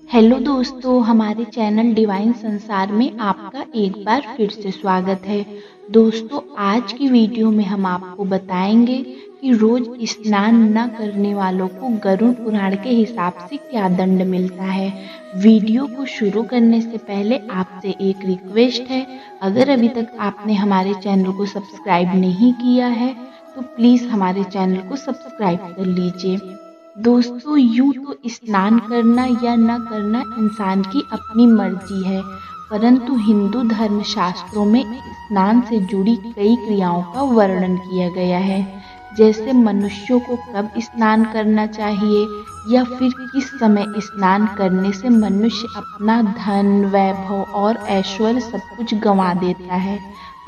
Hello दोस्तों, हमारे channel divine संसार में आपका एक बार फिर से स्वागत है। दोस्तों, आज की वीडियो में हम आपको बताएंगे कि रोज स्नान न करने वालों को गरुड़ पुराण के हिसाब से क्या दंड मिलता है। वीडियो को शुरू करने से पहले आपसे एक रिक्वेस्ट है, अगर अभी तक आपने हमारे चैनल को सब्सक्राइब नहीं किया है तो प्लीज़ हमारे चैनल को सब्सक्राइब कर लीजिए। दोस्तों, यूं तो स्नान करना या न करना इंसान की अपनी मर्जी है, परंतु हिंदू धर्म शास्त्रों में स्नान से जुड़ी कई क्रियाओं का वर्णन किया गया है, जैसे मनुष्यों को कब स्नान करना चाहिए या फिर किस समय स्नान करने से मनुष्य अपना धन, वैभव और ऐश्वर्य सब कुछ गंवा देता है।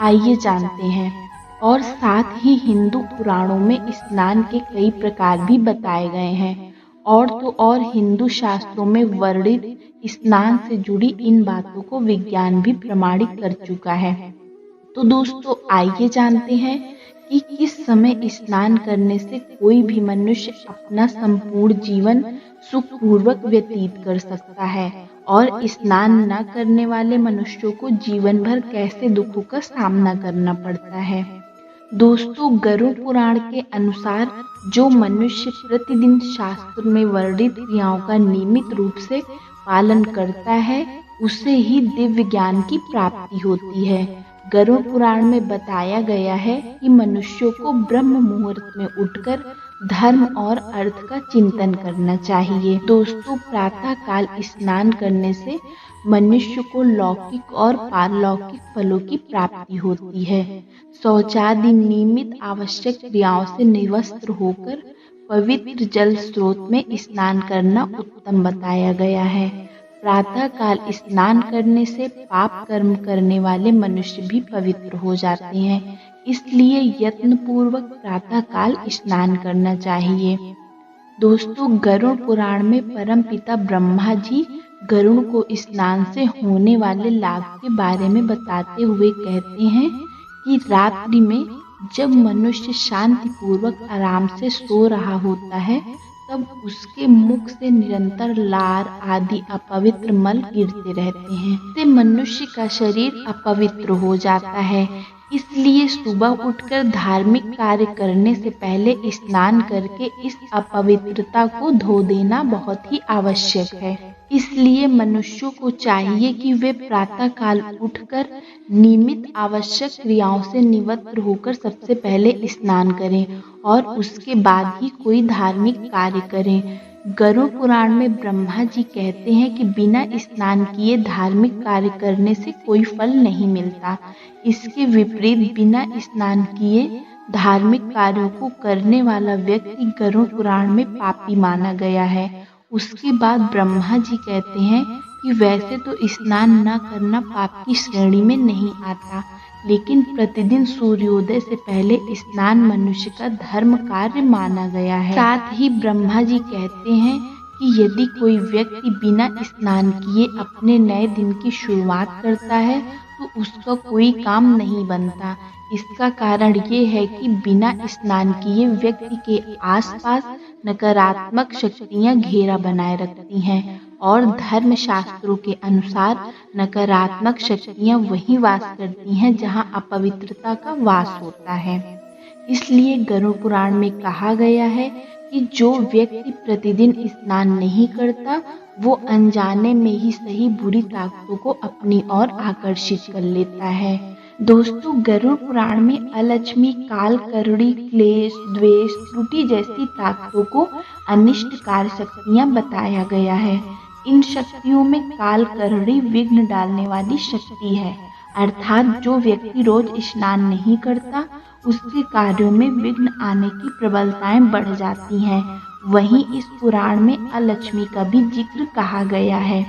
आइए जानते हैं। और साथ ही हिंदू पुराणों में स्नान के कई प्रकार भी बताए गए हैं, और तो और हिंदू शास्त्रों में वर्णित स्नान से जुड़ी इन बातों को विज्ञान भी प्रमाणित कर चुका है। तो दोस्तों, आइए जानते हैं कि किस समय स्नान करने से कोई भी मनुष्य अपना संपूर्ण जीवन सुखपूर्वक व्यतीत कर सकता है और स्नान न करने वाले मनुष्यों को जीवन भर कैसे दुखों का सामना करना पड़ता है। दोस्तों, गरुड़ पुराण के अनुसार जो मनुष्य प्रतिदिन शास्त्र में वर्णित क्रियाओं का नियमित रूप से पालन करता है, उसे ही दिव्य ज्ञान की प्राप्ति होती है। गरुड़ पुराण में बताया गया है कि मनुष्यों को ब्रह्म मुहूर्त में उठकर धर्म और अर्थ का चिंतन करना चाहिए। दोस्तों, प्रातः काल स्नान करने से मनुष्य को लौकिक और पारलौकिक फलों की प्राप्ति होती है। शौचादि नियमित आवश्यक क्रियाओं से निवस्त्र होकर पवित्र जल स्रोत में स्नान करना उत्तम बताया गया है। प्रातः काल स्नान करने से पाप कर्म करने वाले मनुष्य भी पवित्र हो जाते हैं, इसलिए यत्न पूर्वक प्रातः काल स्नान करना चाहिए। दोस्तों, गरुड़ पुराण में परम पिता ब्रह्मा जी गरुड़ को स्नान से होने वाले लाभ के बारे में बताते हुए कहते हैं कि रात्रि में जब मनुष्य शांति पूर्वक आराम से सो रहा होता है, तब उसके मुख से निरंतर लार आदि अपवित्र मल गिरते रहते हैं। इससे मनुष्य का शरीर अपवित्र हो जाता है, इसलिए सुबह उठकर धार्मिक कार्य करने से पहले स्नान करके इस अपवित्रता को धो देना बहुत ही आवश्यक है। इसलिए मनुष्यों को चाहिए कि वे प्रातः काल उठकर नियमित आवश्यक क्रियाओं से निवृत्त होकर सबसे पहले स्नान करें और उसके बाद ही कोई धार्मिक कार्य करें। गरुड़ पुराण में ब्रह्मा जी कहते हैं कि बिना स्नान किए धार्मिक कार्य करने से कोई फल नहीं मिलता। इसके विपरीत बिना स्नान किए धार्मिक कार्यों को करने वाला व्यक्ति गरुड़ पुराण में पापी माना गया है। उसके बाद ब्रह्मा जी कहते हैं कि वैसे तो स्नान न करना पाप की श्रेणी में नहीं आता, लेकिन प्रतिदिन सूर्योदय से पहले स्नान मनुष्य का धर्म कार्य माना गया है। साथ ही ब्रह्मा जी कहते हैं कि यदि कोई व्यक्ति बिना स्नान किए अपने नए दिन की शुरुआत करता है तो उसका कोई काम नहीं बनता। इसका कारण ये है कि बिना स्नान किए व्यक्ति के आसपास नकारात्मक शक्तियां घेरा बनाए रखती हैं और धर्म शास्त्रों के अनुसार नकारात्मक शक्तियां वहीं वास करती हैं जहां अपवित्रता का वास होता है। इसलिए गरुड़ पुराण में कहा गया है कि जो व्यक्ति प्रतिदिन स्नान नहीं करता वो अनजाने में ही सही बुरी ताकतों को अपनी ओर आकर्षित कर लेता है। दोस्तों, गरुड़ पुराण में अलक्ष्मी, काल, करुणी, क्लेश, द्वेष, त्रुटि जैसी ताकतों को अनिष्टकार शक्तियां बताया गया है। इन शक्तियों में काल करुणी विघ्न डालने वाली शक्ति है, अर्थात जो व्यक्ति रोज स्नान नहीं करता उसके कार्यों में विघ्न आने की प्रबलताएं बढ़ जाती हैं। वहीं इस पुराण में अलक्ष्मी का भी जिक्र कहा गया है।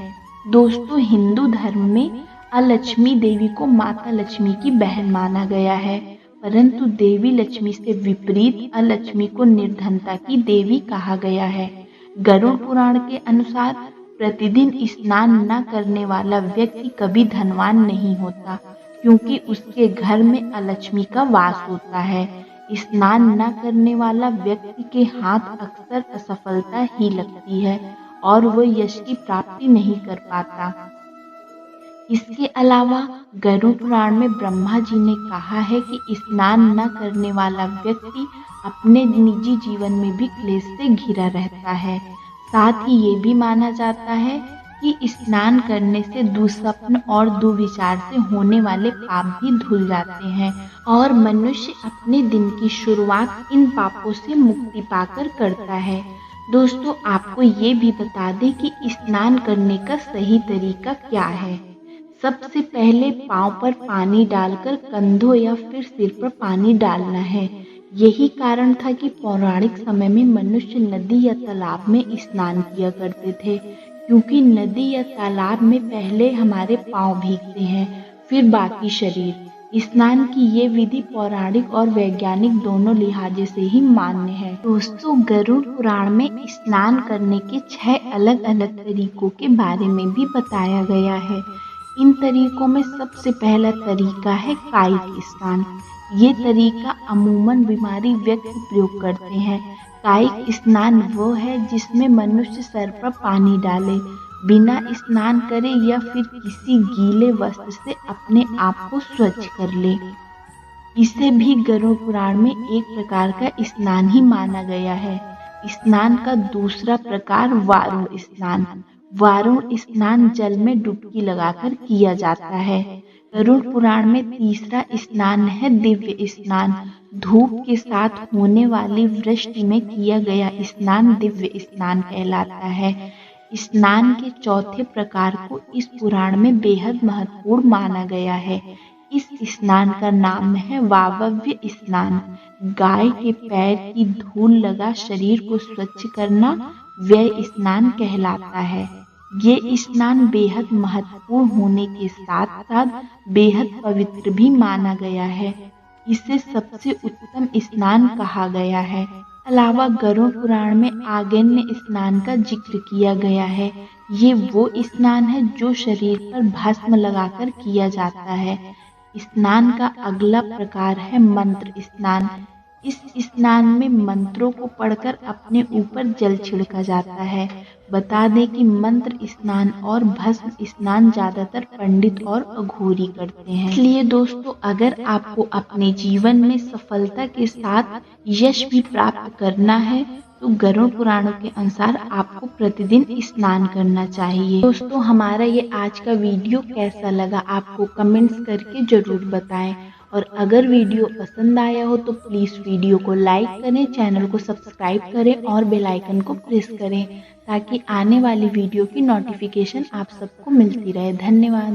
दोस्तों, हिंदू धर्म में अलक्ष्मी देवी को माता लक्ष्मी की बहन माना गया है, परंतु देवी लक्ष्मी से विपरीत अलक्ष्मी को निर्धनता की देवी कहा गया है। गरुड़ पुराण के अनुसार प्रतिदिन स्नान न करने वाला व्यक्ति कभी धनवान नहीं होता, क्योंकि उसके घर में अलक्ष्मी का वास होता है। स्नान न करने वाला व्यक्ति के हाथ अक्सर असफलता ही लगती है और वह यश की प्राप्ति नहीं कर पाता। इसके अलावा गरुड़ पुराण में ब्रह्मा जी ने कहा है कि स्नान न करने वाला व्यक्ति अपने निजी जीवन में भी क्लेश से घिरा रहता है। साथ ही ये भी माना जाता है कि स्नान करने से दुःस्वप्न और दुर्विचार से होने वाले पाप भी धुल जाते हैं और मनुष्य अपने दिन की शुरुआत इन पापों से मुक्ति पाकर करता है। दोस्तों, आपको ये भी बता दें कि स्नान करने का सही तरीका क्या है। सबसे पहले पांव पर पानी डालकर कंधों या फिर सिर पर पानी डालना है। यही कारण था कि पौराणिक समय में मनुष्य नदी या तालाब में स्नान किया करते थे, क्योंकि नदी या तालाब में पहले हमारे पांव भीगते हैं, फिर बाकी शरीर। स्नान की ये विधि पौराणिक और वैज्ञानिक दोनों लिहाजे से ही मान्य है। दोस्तों, गरुड़ पुराण में स्नान करने के 6 अलग अलग तरीकों के बारे में भी बताया गया है। इन तरीकों में सबसे पहला तरीका है कायिक स्नान। ये तरीका अमूमन बीमारी व्यक्ति प्रयोग करते हैं। कायिक स्नान वो है जिसमें मनुष्य सर पर पानी डाले, बिना स्नान करे या फिर किसी गीले वस्त्र से अपने आप को स्वच्छ कर ले। इसे भी गरुड़ पुराण में एक प्रकार का स्नान ही माना गया है। स्नान का दूसरा प्रकार वारुण स्नान। वारुण स्नान जल में डुबकी लगाकर किया जाता है। गरुड़ पुराण में तीसरा स्नान है दिव्य स्नान। धूप के साथ होने वाली वृष्टि में किया गया स्नान दिव्य स्नान कहलाता है। स्नान के चौथे प्रकार को इस पुराण में बेहद महत्वपूर्ण माना गया है। इस स्नान का नाम है वावव्य स्नान। गाय के पैर की धूल लगा शरीर को स्वच्छ करना व्यय स्नान कहलाता है। ये स्नान बेहद महत्वपूर्ण होने के साथ साथ बेहद पवित्र भी माना गया है। इसे सबसे उत्तम स्नान कहा गया है। अलावा गरुड़ पुराण में आगन्य स्नान का जिक्र किया गया है। ये वो स्नान है जो शरीर पर भस्म लगाकर किया जाता है। स्नान का अगला प्रकार है मंत्र स्नान। इस स्नान में मंत्रों को पढ़कर अपने ऊपर जल छिड़का जाता है। बता दें कि मंत्र स्नान और भस्म स्नान ज्यादातर पंडित और अघोरी करते हैं। इसलिए दोस्तों, अगर आपको अपने जीवन में सफलता के साथ यश भी प्राप्त करना है तो गरुड़ पुराणों के अनुसार आपको प्रतिदिन स्नान करना चाहिए। दोस्तों, हमारा ये आज का वीडियो कैसा लगा आपको कमेंट्स करके जरूर बताएं। और अगर वीडियो पसंद आया हो तो प्लीज़ वीडियो को लाइक करें, चैनल को सब्सक्राइब करें और बेल आइकन को प्रेस करें ताकि आने वाली वीडियो की नोटिफिकेशन आप सबको मिलती रहे। धन्यवाद।